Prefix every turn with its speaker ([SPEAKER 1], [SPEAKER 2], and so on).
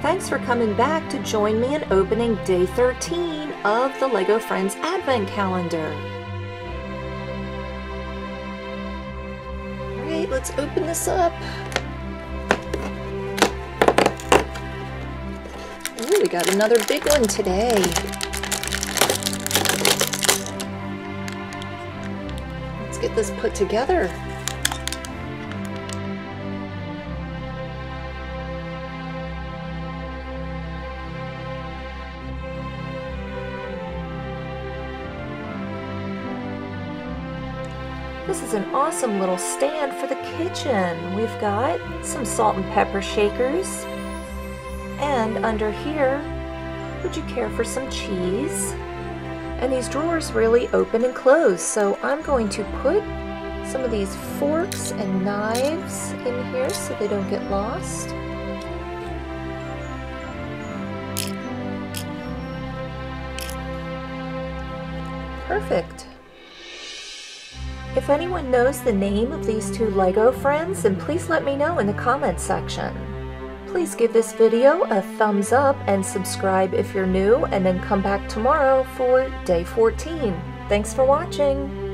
[SPEAKER 1] Thanks for coming back to join me in opening day 13 of the LEGO Friends Advent Calendar. Alright, let's open this up. Ooh, we got another big one today. Let's get this put together. This is an awesome little stand for the kitchen. We've got some salt and pepper shakers. And under here, would you care for some cheese? And these drawers really open and close. So I'm going to put some of these forks and knives in here so they don't get lost. Perfect. If anyone knows the name of these two LEGO friends, then please let me know in the comments section. Please give this video a thumbs up and subscribe if you're new, and then come back tomorrow for day 14. Thanks for watching!